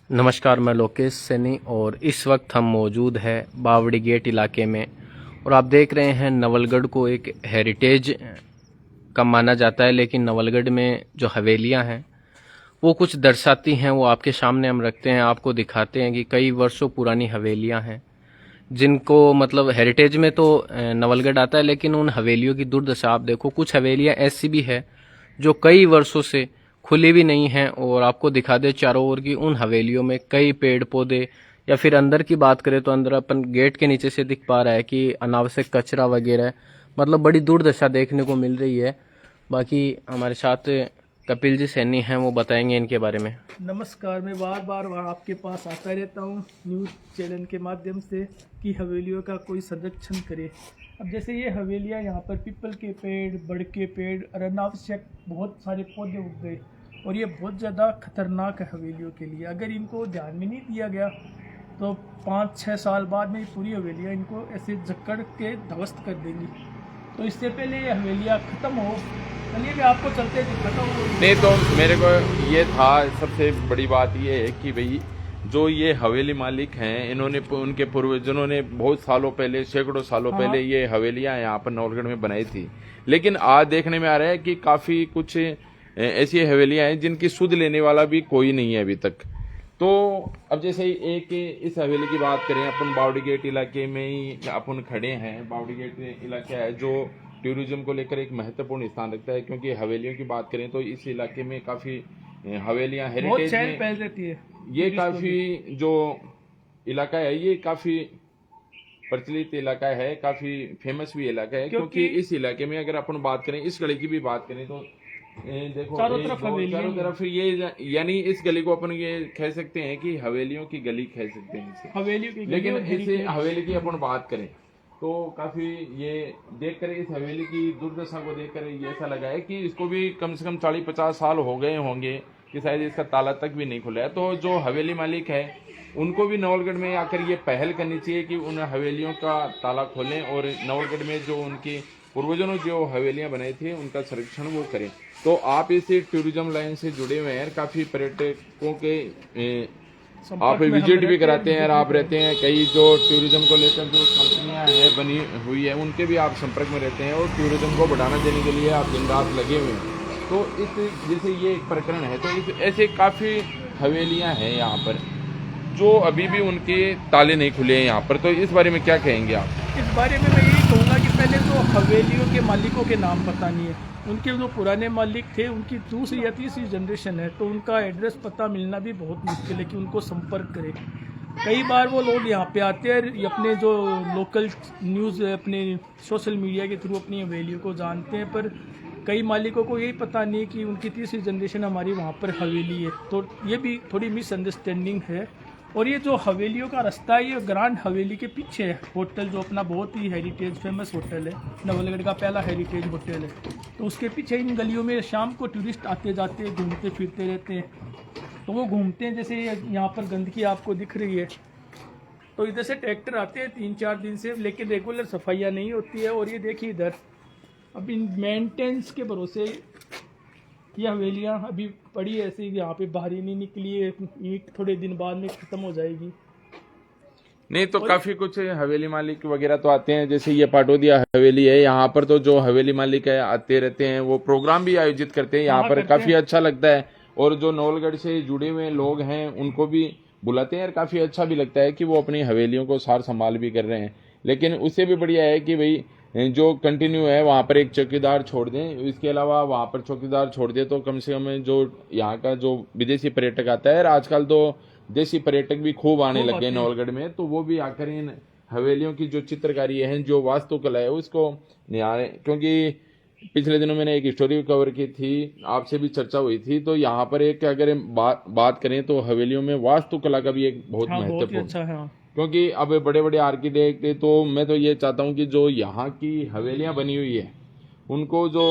नमस्कार, मैं लोकेश सैनी और इस वक्त हम मौजूद है बावड़ी गेट इलाके में। और आप देख रहे हैं नवलगढ़ को एक हेरिटेज का माना जाता है, लेकिन नवलगढ़ में जो हवेलियां हैं वो कुछ दर्शाती हैं। वो आपके सामने हम रखते हैं, आपको दिखाते हैं कि कई वर्षों पुरानी हवेलियां हैं जिनको मतलब हेरिटेज में तो नवलगढ़ आता है, लेकिन उन हवेलियों की दुर्दशा आप देखो। कुछ हवेलियां ऐसी भी है जो कई वर्षों से खुली भी नहीं है। और आपको दिखा दे चारों ओर की उन हवेलियों में कई पेड़ पौधे, या फिर अंदर की बात करें तो अंदर अपन गेट के नीचे से दिख पा रहा है कि अनावश्यक कचरा वगैरह, मतलब बड़ी दुर्दशा देखने को मिल रही है। बाकी हमारे साथ कपिल जी सैनी हैं, वो बताएंगे इनके बारे में। नमस्कार। मैं बार बार आपके पास आता रहता हूँ न्यूज़ चैनल के माध्यम से कि हवेलियों का कोई संरक्षण करे। अब जैसे ये हवेलियाँ, यहाँ पर पीपल के पेड़, बड़ के पेड़ और अनावश्यक बहुत सारे पौधे उग गए और ये बहुत ज़्यादा खतरनाक है हवेलियों के लिए। अगर इनको ध्यान में नहीं दिया गया तो 5-6 साल बाद में पूरी हवेलियाँ इनको ऐसे जकड़ के ध्वस्त कर देंगी। तो इससे पहले ये हवेलियाँ ख़त्म हो, चलिए मैं आपको चलते दिखाता हूँ। नहीं तो मेरे को ये था, सबसे बड़ी बात ये है कि भाई जो ये हवेली मालिक हैं, इन्होंने उनके पूर्वजों ने बहुत सालों पहले, सैकड़ों सालों पहले ये हवेलियां यहाँ पर नवलगढ़ में बनाई थी। लेकिन आज देखने में आ रहा है कि काफी कुछ ऐसी हवेलियां हैं जिनकी सुध लेने वाला भी कोई नहीं है अभी तक। तो अब जैसे एक इस हवेली की बात करें, अपन बावड़ी गेट इलाके में ही अपन खड़े हैं। बावड़ी गेट इलाका है जो टूरिज्म को लेकर एक महत्वपूर्ण स्थान रखता है, क्योंकि हवेलियों की बात करें तो इस इलाके में काफी हवेलियां हेरिटेज में पहल रहती है। ये काफी जो इलाका है ये काफी प्रचलित इलाका है, काफी फेमस भी इलाका है। क्योंकि इस इलाके में अगर अपन बात करें, इस गली की भी बात करें तो देखो चारों तरफ ये, यानी इस गली को अपन ये कह सकते हैं कि हवेलियों की गली कह सकते हैं इसे, हवेलियों की। लेकिन इसे हवेली की अपन बात करें तो काफी ये देखकर, इस हवेली की दुर्दशा को देखकर ये ऐसा लगा है कि इसको भी कम से कम 40-50 साल हो गए होंगे कि शायद इसका ताला तक भी नहीं खुला है। तो जो हवेली मालिक है उनको भी नवलगढ़ में आकर ये पहल करनी चाहिए कि उन हवेलियों का ताला खोलें और नवलगढ़ में जो उनकी पूर्वजों ने जो हवेलियां बनाई थी उनका संरक्षण वो करें। तो आप इस टूरिज्म लाइन से जुड़े हुए हैं, काफी पर्यटकों के आप विजिट भी कराते हैं और आप रहते हैं। कई जो टूरिज्म को लेकर जो कंपनियां हैं बनी हुई है उनके भी आप संपर्क में रहते हैं और टूरिज्म को बढ़ावा देने के लिए आप दिन रात लगे हुए हैं। तो इस जैसे ये एक प्रकरण है, तो इस ऐसे काफ़ी हवेलियां हैं यहाँ पर जो अभी भी उनके ताले नहीं खुले हैं यहाँ पर। तो इस बारे में क्या कहेंगे आप? इस बारे में मैं यही कहूँगा कि पहले तो हवेलियों के मालिकों के नाम पता नहीं है। उनके जो पुराने मालिक थे उनकी दूसरी या तीसरी जनरेशन है, तो उनका एड्रेस पता मिलना भी बहुत मुश्किल है कि उनको संपर्क करें। कई बार वो लोग यहाँ पे आते हैं, अपने जो लोकल न्यूज़ अपने सोशल मीडिया के थ्रू अपनी हवेलियों को जानते हैं, पर कई मालिकों को यही पता नहीं है कि उनकी तीसरी जनरेशन हमारी वहाँ पर हवेली है। तो ये भी थोड़ी मिसअंडरस्टैंडिंग है। और ये जो हवेलियों का रास्ता है, ये ग्रांड हवेली के पीछे है होटल, जो अपना बहुत ही हेरिटेज फेमस होटल है, नवलगढ़ का पहला हेरिटेज होटल है। तो उसके पीछे इन गलियों में शाम को टूरिस्ट आते जाते घूमते फिरते रहते हैं। तो वो घूमते हैं, जैसे यहाँ पर गंदगी आपको दिख रही है, तो इधर से ट्रैक्टर आते हैं 3-4 दिन से, लेकिन रेगुलर सफाइयाँ नहीं होती है। और ये देखिए इधर अब इन मेंटेनेंस के भरोसे ये हवेलियाँ अभी पड़ी ऐसे ही, यहाँ पे बाहर ही नहीं निकली है। ईंट थोड़े दिन बाद में खत्म हो जाएगी। नहीं तो काफी कुछ हवेली मालिक वगैरह तो आते हैं, जैसे ये पाटोदिया हवेली है, यहाँ पर तो जो हवेली मालिक है आते रहते हैं, वो प्रोग्राम भी आयोजित करते हैं यहाँ पर, काफी अच्छा लगता है। और जो नवलगढ़ से जुड़े हुए लोग हैं उनको भी बुलाते हैं और काफी अच्छा भी लगता है कि वो अपनी हवेलियों को सार संभाल भी कर रहे हैं। लेकिन उससे भी बढ़िया है कि भाई जो कंटिन्यू है वहाँ पर एक चौकीदार छोड़ दें। इसके अलावा वहाँ पर चौकीदार छोड़ दे तो कम से कम जो यहाँ का जो विदेशी पर्यटक आता है, और आजकल तो देसी पर्यटक भी खूब आने लगे नवलगढ़ में, तो वो भी आकर इन हवेलियों की जो चित्रकारी है, जो वास्तुकला है, उसको निहारें। क्योंकि पिछले दिनों मैंने एक स्टोरी कवर की थी, आपसे भी चर्चा हुई थी। तो यहाँ पर एक अगर बात करें तो हवेलियों में वास्तुकला का भी एक बहुत महत्वपूर्ण, अच्छा है। क्योंकि अब बड़े बड़े आर्किटेक्ट, तो मैं तो ये चाहता हूँ कि जो यहाँ की हवेलियाँ बनी हुई है उनको जो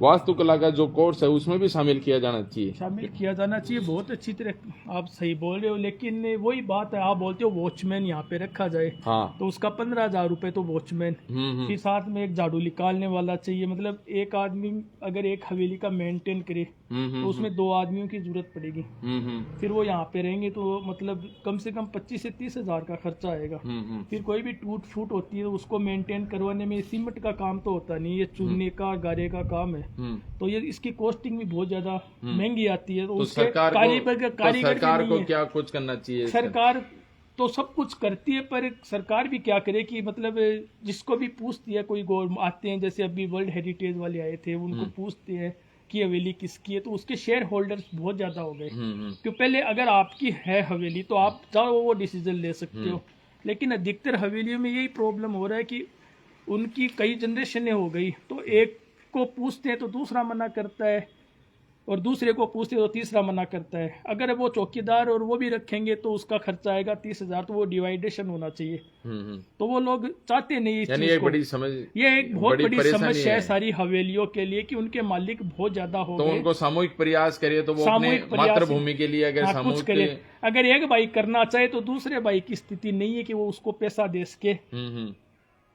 वास्तुकला का जो कोर्स है उसमें भी शामिल किया जाना चाहिए। शामिल किया जाना चाहिए। बहुत अच्छी तरह आप सही बोल रहे हो, लेकिन वही बात है, आप बोलते हो वॉचमैन यहाँ पे रखा जाए, हाँ। तो उसका 15,000 रुपये तो वॉचमैन, फिर साथ में एक झाड़ू निकालने वाला चाहिए। मतलब एक आदमी अगर एक हवेली का मेंटेन करे तो उसमें 2 आदमियों की जरूरत पड़ेगी। फिर वो यहाँ पे रहेंगे तो मतलब कम से कम 25 से 30 हजार का खर्चा आएगा। फिर कोई भी टूट फूट होती है तो उसको मेंटेन करवाने में सीमेंट का काम तो होता नहीं, ये चूने का गारे का काम है, तो ये इसकी कॉस्टिंग भी बहुत ज्यादा महंगी आती है। तो उसके सरकार को क्या कुछ करना चाहिए? सरकार तो सब कुछ करती है, पर सरकार भी क्या करे कि मतलब जिसको भी पूछती है, कोई आते हैं, जैसे अभी वर्ल्ड हेरिटेज वाले आए थे, उनको पूछते हैं कि हवेली किसकी है, तो उसके शेयर होल्डर्स बहुत ज्यादा हो गए। क्यों पहले अगर आपकी है हवेली तो आप चाहो वो डिसीजन ले सकते हो, लेकिन अधिकतर हवेलियों में यही प्रॉब्लम हो रहा है कि उनकी कई जनरेशनें हो गई, तो एक को पूछते हैं तो दूसरा मना करता है, और दूसरे को पूछते तो तीसरा मना करता है। अगर वो चौकीदार और वो भी रखेंगे तो उसका खर्चा आएगा 30,000, तो वो डिवाइडेशन होना चाहिए। तो वो लोग चाहते नहीं इस चीज को। ये एक बहुत बड़ी समस्या है सारी हवेलियों के लिए कि उनके मालिक बहुत ज्यादा हो गए। तो उनको सामूहिक प्रयास करिए, तो वो अपने मातृभूमि के लिए अगर कुछ करे। अगर एक भाई करना चाहे तो दूसरे भाई की स्थिति नहीं है कि वो उसको पैसा दे सके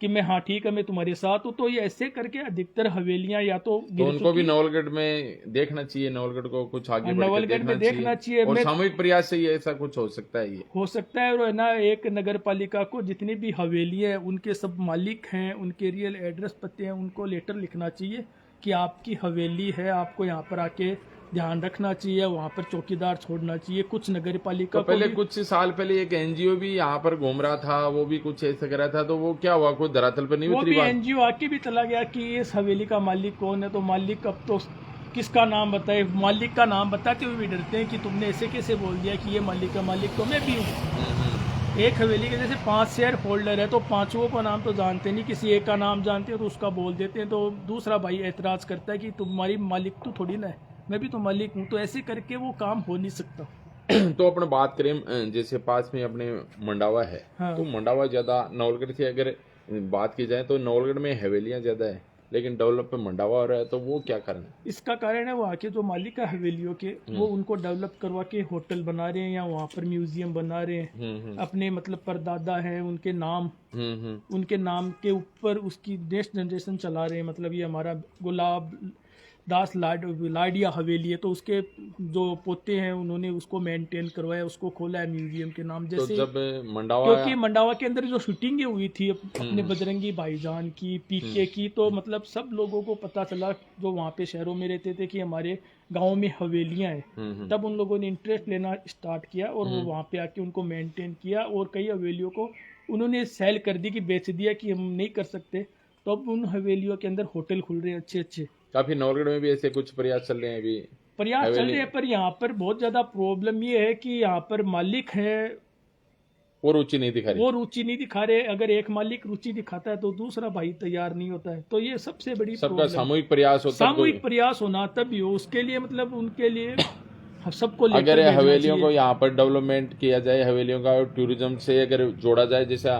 कि मैं हाँ ठीक है मैं तुम्हारे साथ हूँ। तो ये ऐसे करके अधिकतर हवेलियां या तो उनको भी नवलगढ़ में देखना चाहिए, नवलगढ़ को कुछ आगे नवलगढ़ में देखना चाहिए और सामूहिक प्रयास से ये ऐसा कुछ हो सकता है। ये हो सकता है। और ना एक नगर पालिका को जितनी भी हवेली है उनके सब मालिक हैं, उनके रियल एड्रेस पते हैं, उनको लेटर लिखना चाहिए कि आपकी हवेली है, आपको यहाँ पर आके ध्यान रखना चाहिए, वहाँ पर चौकीदार छोड़ना चाहिए। कुछ नगर पालिका तो पहले कुछ साल पहले एक एनजीओ भी यहाँ पर घूम रहा था, वो भी कुछ ऐसा कर रहा था, तो वो क्या हुआ, कोई धरातल पर नहीं उतरी? वो भी एनजीओ आके भी चला गया कि इस हवेली का मालिक कौन है। तो मालिक अब तो किसका नाम बताए, मालिक का नाम बताते हुए भी डरते हैं कि तुमने ऐसे कैसे बोल दिया कि ये मालिक का मालिक तो मैं भी हूँ। एक हवेली के जैसे 5 शेयर होल्डर है तो 5 का नाम तो जानते नहीं, किसी एक का नाम जानते हैं तो उसका बोल देते हैं, तो दूसरा भाई ऐतराज करता है कि तुम्हारी मालिक तो थोड़ी ना है, मैं भी तो मालिक हूँ। तो ऐसे करके वो काम हो नहीं सकता। तो अपने बात करें जैसे पास में अपने मंडावा है, हाँ। तो मंडावा ज्यादा नवलगढ़ से अगर बात की जाए तो नवलगढ़ में हवेलियां ज्यादा है, लेकिन डेवलप पे मंडावा हो रहा है, तो वो क्या कारण है? इसका कारण है वहाँ के जो मालिक है हवेलियों के, वो उनको डेवलप करवा के होटल बना रहे हैं या वहाँ पर म्यूजियम बना रहे हैं। अपने मतलब परदादा है उनके नाम के ऊपर उसकी नेक्स्ट जनरेशन चला रहे हैं। मतलब ये हमारा गुलाब दास लाडिया हवेली है, तो उसके जो पोते हैं उन्होंने उसको मेंटेन करवाया, उसको खोला है म्यूजियम के नाम। जैसे तो जब मंडावा, क्योंकि मंडावा के अंदर जो शूटिंग हुई थी अपने बजरंगी भाईजान की, पीके की, तो मतलब सब लोगों को पता चला जो वहाँ पे शहरों में रहते थे कि हमारे गाँव में हवेलियां हैं। तब उन लोगों ने इंटरेस्ट लेना स्टार्ट किया और वो वहाँ पे आके उनको मेंटेन किया, और कई हवेलियों को उन्होंने सेल कर दी कि बेच दिया कि हम नहीं कर सकते। तो अब उन हवेलियों के अंदर होटल खुल रहे हैं अच्छे। काफी नवलगढ़ में भी ऐसे कुछ प्रयास चल रहे हैं, अभी प्रयास चल रहे हैं, पर यहाँ पर बहुत ज्यादा प्रॉब्लम ये है कि यहाँ पर मालिक है वो रुचि नहीं दिखा रहे। अगर एक मालिक रुचि दिखाता है तो दूसरा भाई तैयार नहीं होता है। तो ये सबसे बड़ी सबका सामूहिक प्रयास होता है, सामूहिक प्रयास होना तभी हो। उसके लिए मतलब उनके लिए सबको अगर हवेलियों को यहाँ पर डेवलपमेंट किया जाए, हवेलियों का टूरिज्म से अगर जोड़ा जाए, जैसा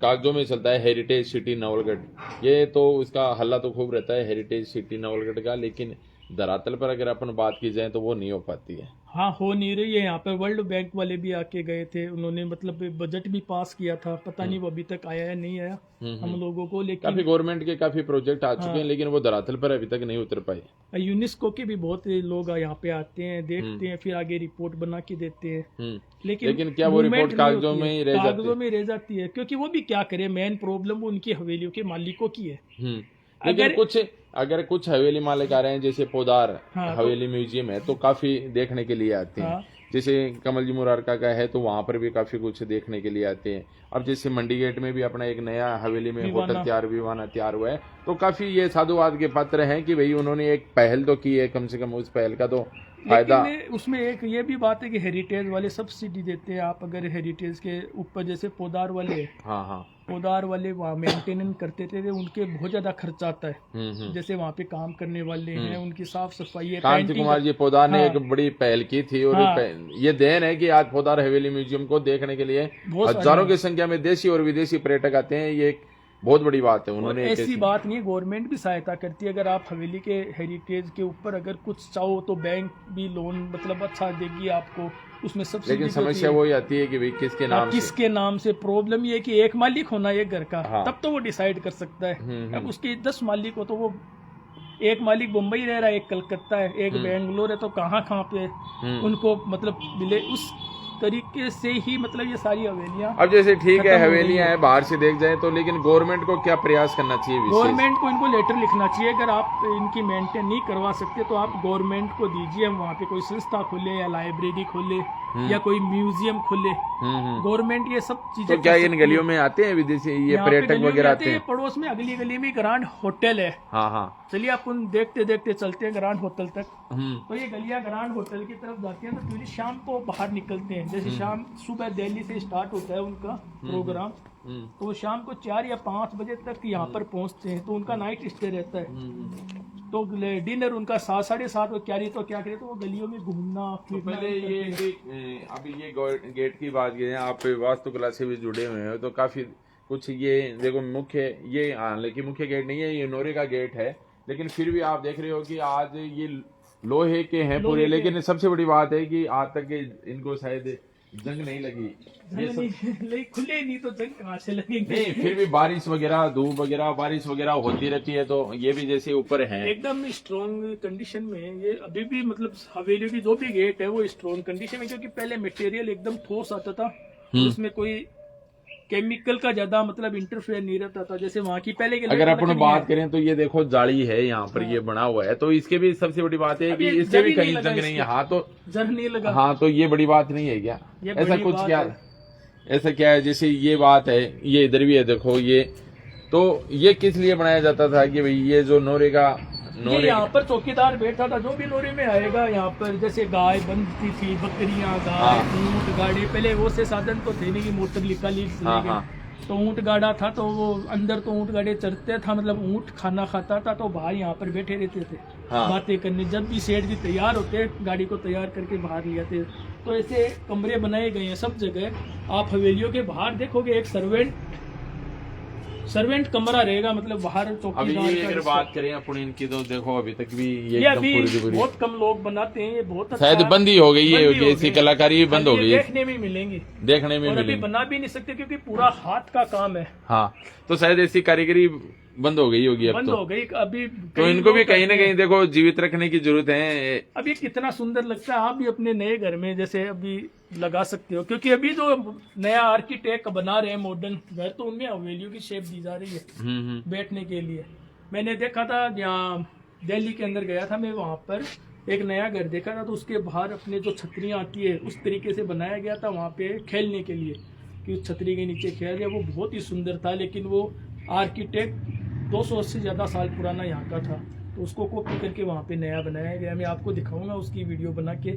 कागजों में चलता है हेरिटेज सिटी नवलगढ़, ये तो इसका हल्ला तो खूब रहता है हेरिटेज सिटी नवलगढ़ का, लेकिन धरातल पर अगर अपन बात की जाए तो वो नहीं हो पाती है। हाँ, हो नहीं रही है। यहाँ पे वर्ल्ड बैंक वाले भी आके गए थे, उन्होंने मतलब बजट भी पास किया था, पता नहीं वो अभी तक आया है नहीं आया हम लोगों को। लेकिन काफी गवर्नमेंट के काफी प्रोजेक्ट आ चुके हैं, लेकिन वो धरातल पर अभी तक नहीं उतर पाए। यूनेस्को के भी बहुत लोग यहाँ पे आते हैं, देखते हैं, फिर आगे रिपोर्ट बना के देते हैं, लेकिन क्या वो रिपोर्ट कागजों में ही रह जाती है? क्योंकि वो भी क्या करे, मेन प्रॉब्लम उनकी हवेलियों के मालिकों की है। अगर कुछ हवेली मालिक आ रहे हैं, जैसे पोदार हवेली म्यूजियम है, तो काफी देखने के लिए आते हैं। जैसे कमल जी मुरारका का है तो वहाँ पर भी काफी कुछ देखने के लिए आते हैं। अब जैसे मंडी गेट में भी अपना एक नया हवेली में होटल विवाना तैयार हुआ है, तो काफी ये साधुवाद के पात्र हैं कि भाई उन्होंने एक पहल तो की है, कम से कम उस पहल का तो फायदा। उसमें एक ये भी बात है कि हेरिटेज वाले सब्सिडी देते हैं। आप अगर हेरिटेज के ऊपर जैसे पोदार वाले पोदार वाले वहाँ मेंटेनेंस करते थे, उनके बहुत ज्यादा खर्चा आता है। जैसे वहाँ पे काम करने वाले हैं, उनकी साफ सफाई है। कांति कुमार जी पोदार ने एक बड़ी पहल की थी, और ये देन है कि आज पोदार हवेली म्यूजियम को देखने के लिए हजारों की संख्या में देशी और विदेशी पर्यटक आते हैं। ये बहुत बड़ी बात है। और उन्होंने एक ऐसी बात नहीं है, गवर्नमेंट भी सहायता करती है। अगर आप हवेली के हेरिटेज के ऊपर अगर कुछ चाहो तो बैंक भी लोन मतलब अच्छा देगी आपको, उसमें सब्सिडी। लेकिन समस्या वही आती है कि भाई किसके नाम से। किसके नाम से प्रॉब्लम ये है कि एक मालिक होना एक घर का, हाँ। तब तो वो डिसाइड कर सकता है। अब उसके 10 मालिक हो तो वो एक मालिक मुंबई रह रहा है, एक कलकत्ता है, एक बेंगलोर है, तो कहाँ पे उनको मतलब मिले, उस तरीके से ही मतलब ये सारी हवेलियां। अब जैसे ठीक है हवेलियां हैं बाहर से देख जाए तो, लेकिन गवर्नमेंट को क्या प्रयास करना चाहिए? गवर्नमेंट को इनको लेटर लिखना चाहिए। अगर आप इनकी मेंटेन नहीं करवा सकते तो आप गवर्नमेंट को दीजिए, हम वहाँ पे कोई संस्था खोले या लाइब्रेरी खोले या कोई म्यूजियम खोले। गवर्नमेंट ये सब चीजें। तो क्या इन गलियों में आते हैं विदेशी ये पर्यटक वगैरह आते हैं? पड़ोस में अगली गली में ग्रांड होटल है। हाँ हाँ, चलिए अपन देखते देखते चलते हैं ग्रांड होटल तक। तो ये गलियां ग्रांड होटल की तरफ जाती हैं, तो टूरिस्ट शाम को बाहर निकलते हैं। जैसे शाम सुबह दिल्ली से स्टार्ट होता है उनका प्रोग्राम, तो वो शाम को 4 या 5 बजे तक यहाँ पर पहुँचते हैं, तो उनका नाइट स्टे रहता है। तो डिनर उनका 7, 7:30 को क्या करे, तो वो गलियों में घूमना फिरना। पहले ये अभी ये गेट की बात की है, आप वास्तुकला से भी जुड़े हुए हैं तो काफी कुछ ये देखो मुख्य ये लेकिन मुख्य गेट नहीं है, ये नोरे का गेट है, लेकिन फिर भी आप देख रहे हो कि आज ये लोहे के हैं पूरे। लेकिन सबसे बड़ी बात है कि आज तक इनको शायद जंग नहीं लगी। खुले नहीं तो जंग कहाँ से लगेंगे? नहीं, फिर भी बारिश वगैरह धूप वगैरह बारिश वगैरह होती रहती है, तो ये भी जैसे ऊपर है एकदम स्ट्रॉन्ग कंडीशन में है ये अभी भी। मतलब हवेली की जो भी गेट है वो स्ट्रॉन्ग कंडीशन में, क्योंकि पहले मटेरियल एकदम ठोस आता था, उसमें कोई केमिकल का ज्यादा मतलब इंटरफेयर नहीं रहता था जैसे वहाँ की पहले के। अगर अपन बात करें तो ये देखो जाली है यहाँ पर, ये बना हुआ है, तो इसके भी सबसे बड़ी बात है कि इससे भी कहीं जंग नहीं है। हाँ तो जंग नहीं लगा। हाँ तो ये बड़ी बात नहीं है क्या? ऐसा कुछ क्या ऐसा क्या है? जैसे ये बात है, ये इधर भी है देखो, ये तो ये किस लिए बनाया जाता था कि भाई ये जो नोरे यहाँ पर चौकीदार बैठा था, जो भी नोरे में आएगा यहाँ पर जैसे गाय बनती थी, बकरियां, गाय, ऊंट, गाड़ी। पहले वो से साधन तो थे नहीं कि मोटर निकाली, तो ऊंट गाड़ा था, तो वो अंदर तो ऊंट गाड़े चढ़ते था, मतलब ऊंट खाना खाता था, तो बाहर यहाँ पर बैठे रहते थे बातें करने। जब भी सेठ जी तैयार होते गाड़ी को तैयार करके बाहर ले आते। तो ऐसे कमरे बनाए गए हैं सब जगह। आप हवेलियों के बाहर देखोगे एक सर्वेंट कमरा रहेगा, मतलब बाहर चौकीदार। अभी अगर बात करें अपन इनकी तो देखो अभी तक भी ये अभी बहुत कम लोग बनाते हैं, ये बहुत अच्छा। शायद बंद ही हो गई है, ऐसी कलाकारी भी बंद हो गई है, देखने में मिलेंगी, देखने में मिलेंगी। अभी बना भी नहीं सकते क्योंकि पूरा हाथ का काम है। हाँ तो शायद ऐसी कारीगरी बंद हो गई होगी, बंद हो गई अभी। तो इनको भी कहीं ना कहीं देखो जीवित रखने की जरूरत है। अब ये कितना सुंदर लगता है, आप भी अपने नए घर में जैसे अभी लगा सकते हो, क्योंकि अभी जो नया आर्किटेक्ट बना रहे हैं मॉडर्न घर, तो उनमें हवेलियों की शेप दी जा रही है बैठने के लिए। मैंने देखा था यहाँ दिल्ली के अंदर गया था मैं, वहाँ पर एक नया घर देखा था, तो उसके बाहर अपने जो छतरियाँ आती है उस तरीके से बनाया गया था वहाँ पे खेलने के लिए, कि उस छतरी के नीचे खेल रहे। वो बहुत ही सुंदर था, लेकिन वो आर्किटेक्ट 280 से ज़्यादा साल पुराना यहाँ का था, तो उसको कॉपी करके वहाँ पे नया बनाया गया। मैं आपको दिखाऊंगा उसकी वीडियो बना के,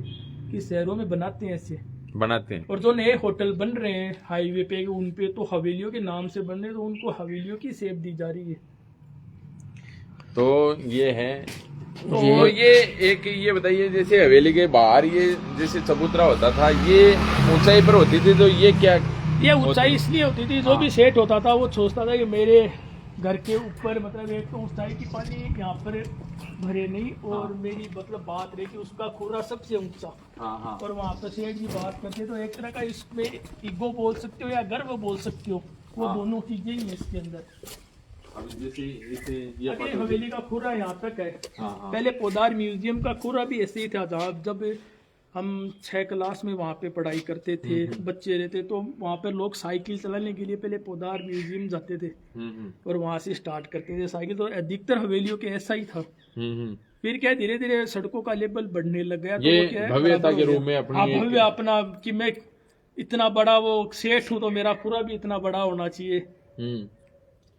कि शहरों में बनाते हैं ऐसे बनाते हैं। और जो नए होटल बन रहे हैं हाईवे पे, उन पे तो हवेलियों के नाम से बन रहे, तो उनको हवेलियों की सेप दी जा रही है। तो ये है तो ये एक ये बताइए, जैसे हवेली के बाहर ये जैसे चबूतरा होता था, ये ऊंचाई पर होती थी, तो ये क्या? ये ऊंचाई इसलिए होती थी, जो भी सेट होता था वो सोचता था कि मेरे घर के ऊपर मतलब एक तो ऊंचाई की पानी यहाँ पर भरे नहीं, और मेरी मतलब बात रही कि उसका खुरा सबसे ऊंचा। और वहाँ पर सेठ जी बात करते, तो एक तरह का इसमें ईगो बोल सकते हो या गर्व बोल सकते हो, वो दोनों चीजें ही है इसके अंदर। अभी हवेली का खुरा यहाँ तक है। पहले पोदार म्यूजियम का खुरा भी ऐसे ही था, जहाँ जब हम 6 क्लास में वहाँ पे पढ़ाई करते थे, बच्चे रहते, तो वहाँ पर लोग साइकिल चलाने के लिए पहले पोदार म्यूजियम जाते थे और वहाँ से स्टार्ट करते थे साइकिल। तो अधिकतर हवेलियों के ऐसा ही था। फिर क्या धीरे धीरे सड़कों का लेवल बढ़ने लग गया, तो ये क्या भव्यता के रूप में भव्य अपना कि मैं इतना बड़ा वो सेठ हूँ तो मेरा पूरा भी इतना बड़ा होना चाहिए,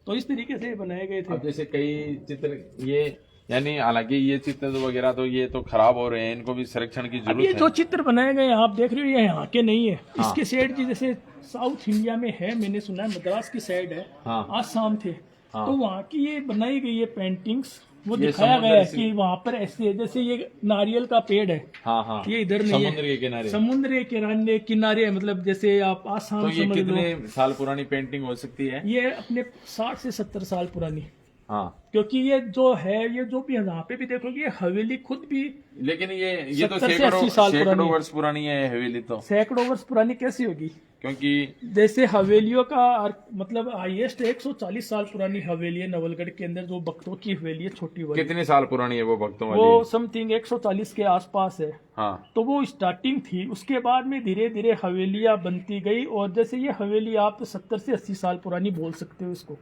तो इस तरीके से बनाए गए थे। अब जैसे कई चित्र ये यानी हालांकि ये चित्र वगैरह तो ये तो खराब हो रहे हैं, इनको भी संरक्षण की जरूरत है। ये जो चित्र बनाए गए आप देख रहे हो ये यहाँ के नहीं है। इसके सेठ जी जैसे साउथ इंडिया में है, मैंने सुना है मद्रास की साइड है, आसाम थे, तो वहाँ की ये बनाई गई है पेंटिंग्स वो ये दिखाया समुद्र गया है से- कि वहाँ पर ऐसे जैसे ये नारियल का पेड़ है, हाँ हाँ, ये इधर नहीं समुद्र है, के किनारे। समुद्र के किनारे किनारे है, मतलब जैसे आप आसाम तो ये समझ लो। कितने साल पुरानी पेंटिंग हो सकती है? ये अपने 60 से 70 साल पुरानी, हाँ, क्योंकि ये जो है, ये जो भी यहाँ पे भी देखोगे, ये हवेली खुद भी लेकिन ये तो 70 से 80 साल सैकड़ों पुरानी। वर्ष पुरानी है हवेली तो, सैकड़ों वर्ष पुरानी कैसी होगी? क्योंकि जैसे हवेलियों का मतलब हाईएस्ट 140 साल पुरानी हवेली है नवलगढ़ के अंदर, जो भक्तों की हवेली है छोटी वाली, कितने साल पुरानी है वो भक्तों वो वाली? समथिंग 140 के आसपास है। हाँ, तो वो स्टार्टिंग थी, उसके बाद में धीरे धीरे हवेलियां बनती गई, और जैसे ये हवेली आप 70 से 80 साल पुरानी बोल सकते हो इसको,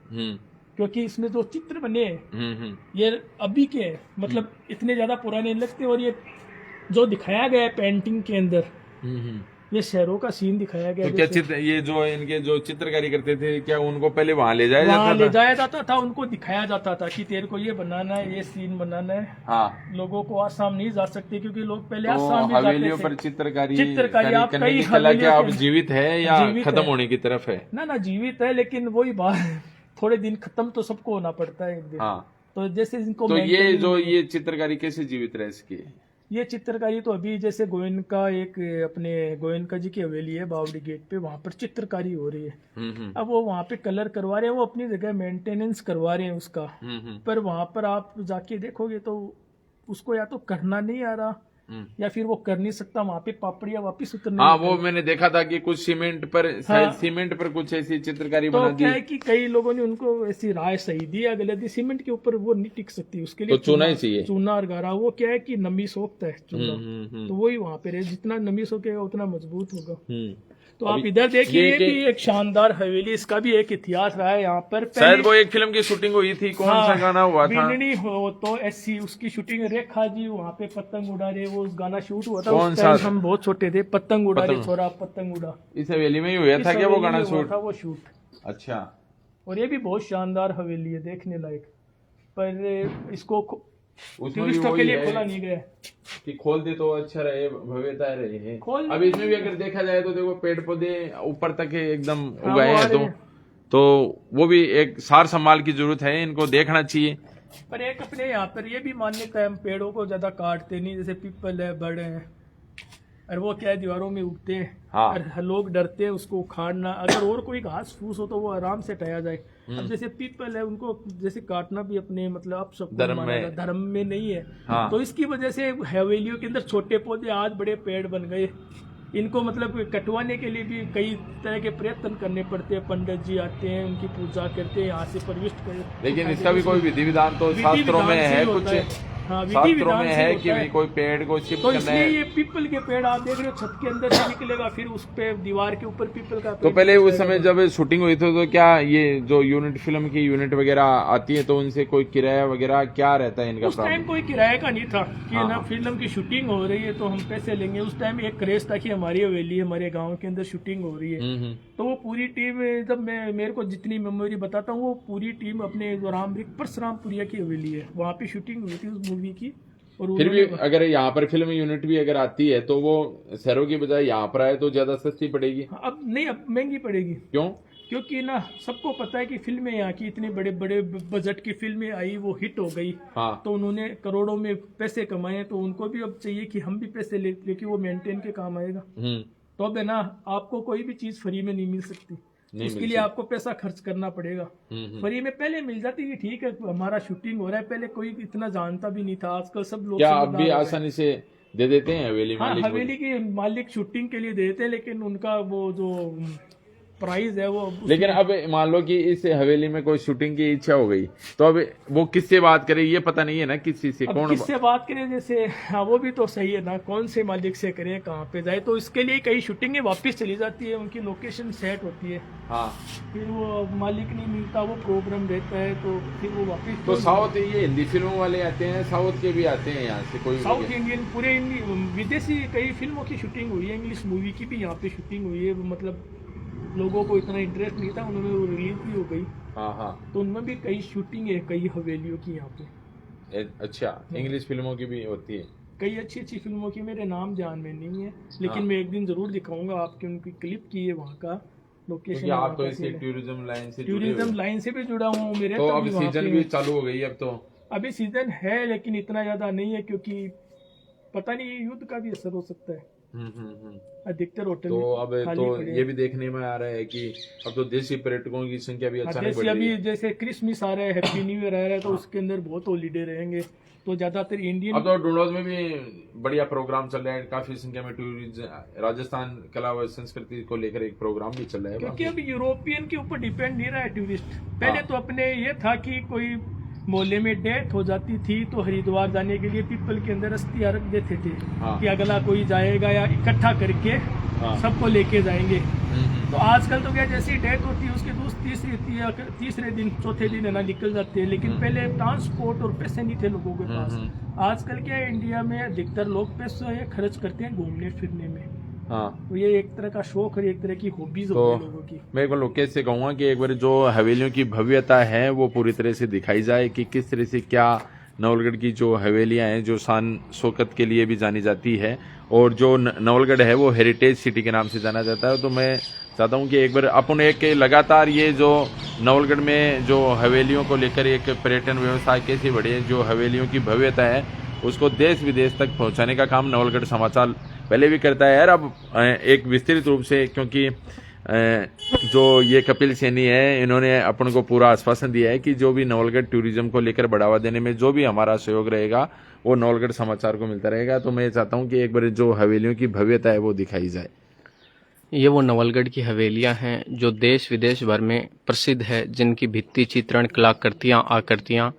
क्योंकि इसमें जो चित्र बने हैं ये अभी के हैं, मतलब इतने ज्यादा पुराने नहीं लगते। और ये जो दिखाया गया है पेंटिंग के अंदर, ये शहरों का सीन दिखाया गया तो है। क्या जैसे चित्र, ये जो इनके जो चित्रकारी करते थे, क्या उनको पहले वहां ले जाया वहाँ जाता ले था? जाया जाता था, उनको दिखाया जाता था कि तेरे को ये बनाना है, ये सीन बनाना है। हाँ, लोगों को आसाम नहीं जा सकते, क्योंकि लोग पहले तो आसाम भी हवेलियों जाते पर थे। चित्रकारी चित्रकारी आप करने कई की कला क्या हवेलियों अब के- जीवित है या जीवित खत्म है। होने की तरफ है? ना जीवित है, लेकिन वही बात है, थोड़े दिन खत्म तो सबको होना पड़ता है एक दिन। हाँ, तो जैसे इनको तो ये maintain- जो ये चित्रकारी कैसे जीवित रह सकी? ये चित्रकारी तो अभी जैसे गोयनका, एक अपने गोयनका जी की हवेली है बावड़ी गेट पे, वहाँ पर चित्रकारी हो रही है। अब वो वहाँ पे कलर करवा रहे हैं, वो अपनी जगह मेंटेनेंस करवा रहे हैं उसका, पर वहाँ पर आप जाके देखोगे तो उसको या तो करना नहीं आ रहा, या फिर वो कर नहीं सकता, वहाँ पे पापड़ियाँ वापिस उतरने हाँ, लगती वो मैंने देखा था कि कुछ सीमेंट पर, शायद सीमेंट पर कुछ ऐसी चित्रकारी तो बना दी। क्या है कि कई लोगों ने उनको ऐसी राय सही दी या गलत दी, सीमेंट के ऊपर वो नहीं टिक सकती, उसके लिए तो चूना ही चाहिए। चूना और गारा, वो क्या है कि नमी सोखता है चूना, तो वही वहाँ पे रहे, जितना नमी सोखेगा उतना मजबूत होगा। तो आप इधर देखिए, ये भी एक शानदार हवेली, इसका भी एक इतिहास रहा है यहाँ पर। शायद वो एक फिल्म की शूटिंग हुई थी, कौन सा गाना हुआ था? बिननी हो तो ऐसी उसकी शूटिंग, रेखा जी वहाँ पे पतंग उड़ा रहे, वो उस गाना शूट हुआ था। कौन उस सा? टाइम हम बहुत छोटे थे, पतंग उड़ा रहे छोरा पतंग उड़ा, इस हवेली में ही हुआ था क्या वो गाना इस हवेली में हुआ शूट? था वो शूट। अच्छा, और ये भी बहुत शानदार हवेली है, देखने लायक, पर इसको उसमें भी टूरिस्टों के वही लिए है खोला नहीं गया। कि खोल दे तो अच्छा रहे, भव्यता रहे। खोल- अब इसमें भी अगर देखा जाए तो देखो पेड़ पौधे ऊपर तक एकदम हाँ, उगाए वो आ हैं, रहे हैं। तो वो भी एक सार संभाल की जरूरत है, इनको देखना चाहिए। पर एक अपने यहाँ पर ये भी मान्यता है, हम पेड़ों को ज्यादा काटते नहीं, जैसे पीपल है, बड़ है, और वो क्या है दीवारों में उगते हैं, हाँ। और लोग डरते हैं उसको उखाड़ना। अगर और कोई घास फूस हो तो वो आराम से हटाया जाए। अब जैसे पीपल है, उनको जैसे काटना भी अपने मतलब अब सब धर्म में नहीं है। हाँ। तो इसकी वजह से हवेलियों के अंदर छोटे पौधे आज बड़े पेड़ बन गए। इनको मतलब कटवाने के लिए भी कई तरह के प्रयत्न करने पड़ते हैं, पंडित जी आते हैं, उनकी पूजा करते हैं, यहाँ से प्रविष्ट कर। लेकिन इसका भी कोई विधि विधान तो शास्त्रों में है, कुछ हाँ, विधि शास्त्रों विधान में से है होता कि है। भाई कोई पेड़ को शिफ्ट तो करना इसलिए है। ये पीपल के पेड़ आप देख रहे हो, छत के अंदर से निकलेगा, फिर उस पे दीवार के ऊपर पीपल का तो पेड़ पहले उस निकलेगा। समय जब शूटिंग हुई थी तो क्या ये जो यूनिट फिल्म की यूनिट वगैरह आती है तो उनसे कोई किराया वगैरह क्या रहता है इनका? उस टाइम कोई किराए का नहीं था कि हाँ, ना फिल्म की शूटिंग हो रही है तो हम पैसे लेंगे। उस टाइम एक क्रेज था कि हमारी हवेली, हमारे गांव के अंदर शूटिंग हो रही है। तो वो पूरी टीम, जब मैं मेरे को जितनी मेमोरी बताता हूँ, वो पूरी टीम अपने जो परशुरामपुरिया की हवेली है, वहाँ पे शूटिंग हुई थी उस मूवी की। और फिर भी उन्होंने- अगर यहाँ पर फिल्म यूनिट भी अगर आती है तो वो शहरों की बजाय यहाँ पर आए तो ज्यादा सस्ती पड़ेगी। अब नहीं, अब महंगी पड़ेगी, क्यों? क्योंकि ना सबको पता है कि फिल्में यहाँ की इतने बड़े बड़े बजट की फिल्में आई, वो हिट हो गई। हाँ, तो उन्होंने करोड़ों में पैसे कमाए, तो उनको भी अब चाहिए कि हम भी पैसे ले, क्योंकि वो मेंटेन के काम आएगा। तो अब है ना, आपको कोई भी चीज फ्री में नहीं मिल सकती, उसके लिए आपको पैसा खर्च करना पड़ेगा। फ्री में पहले मिल जाती है, ठीक है हमारा शूटिंग हो रहा है, पहले कोई इतना जानता भी नहीं था, आजकल सब लोग क्या अब समझदार भी हो गए। आसानी से दे देते हैं हवेली हाँ, मालिक? हवेली के मालिक शूटिंग के लिए देते हैं, लेकिन उनका वो जो प्राइस है वो लेकिन अब मान लो कि इस हवेली में कोई शूटिंग की इच्छा हो गई तो अब वो किससे बात करे, ये पता नहीं है ना किस चीज से, अब कौन किससे बात करें। जैसे हाँ, वो भी तो सही है ना, कौन से मालिक से करें, कहाँ पे जाए। तो इसके लिए कई शूटिंगें वापस चली जाती है, उनकी लोकेशन सेट होती है, हाँ, फिर वो मालिक नहीं मिलता, वो प्रोग्राम रहता है, तो फिर वो वापस। तो साउथ ये हिंदी फिल्मों वाले आते हैं, साउथ के भी आते हैं यहाँ से कोई? साउथ इंडियन पूरे विदेशी कई फिल्मों की शूटिंग हुई है, इंग्लिश मूवी की भी यहाँ पे शूटिंग हुई है। मतलब लोगों को इतना इंटरेस्ट नहीं था, उन्होंने वो रिलीज भी हो गई। हाँ हाँ, तो उनमें भी कई शूटिंग है, कई हवेलियों की यहाँ पे। अच्छा, इंग्लिश फिल्मों की भी होती है? कई अच्छी अच्छी फिल्मों की, मेरे नाम ध्यान में नहीं है, लेकिन हाँ। मैं एक दिन जरूर दिखाऊंगा आपके, उनकी क्लिप की है वहाँ का लोकेशन। क्योंकि आप तो इसी टूरिज्म लाइन से जुड़े हुए टूरिज्म हो। लाइन से भी जुड़ा हूँ मेरे, तो अब तभी वहाँ सीजन पे- भी चालू हो गई अब तो अभी सीजन है लेकिन इतना ज़्यादा नहीं है, क्योंकि पता नहीं ये युद्ध का भी असर हो सकता है। अधिकतर होटल तो में अब खाली तो पड़े ये भी देखने में आ रहा है कि अब तो देशी पर्यटकों की संख्या भी हैं। अचानक बढ़ जैसे रही अभी है। जैसे क्रिसमस आ रहा है, हैप्पी न्यू ईयर आ रहा है, तो उसके अंदर बहुत हॉलीडे रहेंगे, तो ज़्यादातर इंडियन। अब तो डूडोज में भी बढ़िया प्रोग्राम चल रहा है, काफी संख्या में टूरिज्म, राजस्थान कला व संस्कृति को लेकर एक प्रोग्राम भी चल रहा है। क्योंकि अब यूरोपियन के ऊपर डिपेंड नहीं रहा है टूरिस्ट। पहले तो अपने ये था कि कोई मोहल्ले में डेथ हो जाती थी तो हरिद्वार जाने के लिए पीपल के अंदर अस्थियां रख देते थे कि अगला कोई जाएगा या इकट्ठा करके सबको लेके जाएंगे। तो आजकल तो क्या, जैसी डेथ होती है उसके तीसरे दिन चौथे दिन है ना निकल जाते हैं। लेकिन पहले ट्रांसपोर्ट और पैसे नहीं थे लोगों के पास। आजकल क्या है, इंडिया में अधिकतर लोग पैसे खर्च करते हैं घूमने फिरने में। तो ये एक तरह का शौक है, एक तरह की हॉबीज तो होती है लोगों की। मैं एक बार लोकेश से कहूंगा कि एक बार जो हवेलियों की भव्यता है वो पूरी तरह से दिखाई जाए कि किस तरह से क्या नवलगढ़ की जो हवेलियां हैं जो शान शौकत के लिए भी जानी जाती है, और जो नवलगढ़ है वो हेरिटेज सिटी के नाम से जाना जाता है। तो मैं चाहता हूं कि एक बार अपन एक लगातार ये जो नवलगढ़ में जो हवेलियों को लेकर एक पर्यटन व्यवसाय कैसे बढ़े, जो हवेलियों की भव्यता है उसको देश विदेश तक पहुंचाने का काम नवलगढ़ समाचार पहले भी करता है यार। अब एक विस्तृत रूप से, क्योंकि जो ये कपिल सैनी है इन्होंने अपन को पूरा आश्वासन दिया है कि जो भी नवलगढ़ टूरिज्म को लेकर बढ़ावा देने में जो भी हमारा सहयोग रहेगा वो नवलगढ़ समाचार को मिलता रहेगा। तो मैं चाहता हूं कि एक बार जो हवेलियों की भव्यता है वो दिखाई जाए। ये वो नवलगढ़ की हवेलियां हैं जो देश विदेश भर में प्रसिद्ध है, जिनकी भित्ति चित्रण, कलाकृतियां, आकृतियां,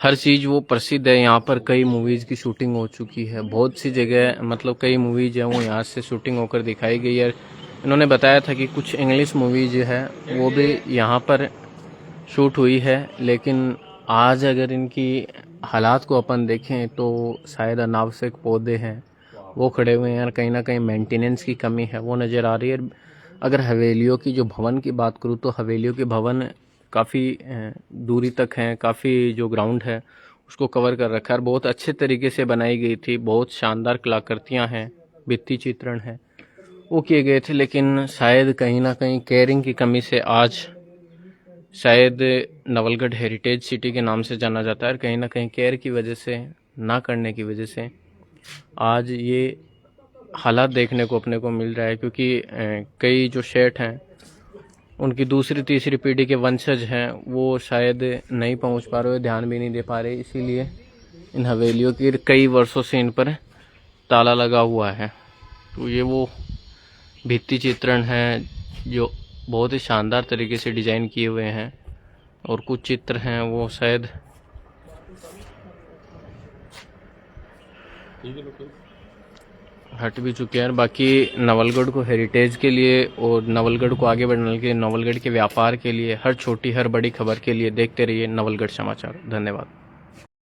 हर चीज़ वो प्रसिद्ध है। यहाँ पर कई मूवीज़ की शूटिंग हो चुकी है, बहुत सी जगह मतलब कई मूवीज़ हैं वो यहाँ से शूटिंग होकर दिखाई गई है। इन्होंने बताया था कि कुछ इंग्लिश मूवी जो है वो भी यहाँ पर शूट हुई है। लेकिन आज अगर इनकी हालात को अपन देखें तो शायद अनावश्यक पौधे हैं वो खड़े हुए हैं, कहीं ना कहीं मेंटेनेंस की कमी है वो नज़र आ रही है। अगर हवेलियों की जो भवन की बात करूँ तो हवेलियों के भवन काफ़ी दूरी तक हैं, काफ़ी जो ग्राउंड है उसको कवर कर रखा है, बहुत अच्छे तरीके से बनाई गई थी, बहुत शानदार कलाकृतियाँ हैं, भित्ति चित्रण है वो किए गए थे। लेकिन शायद कहीं ना कहीं केयरिंग की कमी से आज शायद नवलगढ़ हेरिटेज सिटी के नाम से जाना जाता है, कहीं ना कहीं केयर की वजह से, ना करने की वजह से आज ये हालात देखने को अपने को मिल रहा है। क्योंकि कई जो शेठ हैं उनकी दूसरी तीसरी पीढ़ी के वंशज हैं वो शायद नहीं पहुंच पा रहे, ध्यान भी नहीं दे पा रहे, इसीलिए इन हवेलियों की कई वर्षों से इन पर ताला लगा हुआ है। तो ये वो भित्ति चित्रण हैं जो बहुत ही शानदार तरीके से डिज़ाइन किए हुए हैं, और कुछ चित्र हैं वो शायद हट भी चुके हैं। बाकी नवलगढ़ को हेरिटेज के लिए और नवलगढ़ को आगे बढ़ाने के लिए, नवलगढ़ के व्यापार के लिए, हर छोटी हर बड़ी खबर के लिए देखते रहिए नवलगढ़ समाचार। धन्यवाद।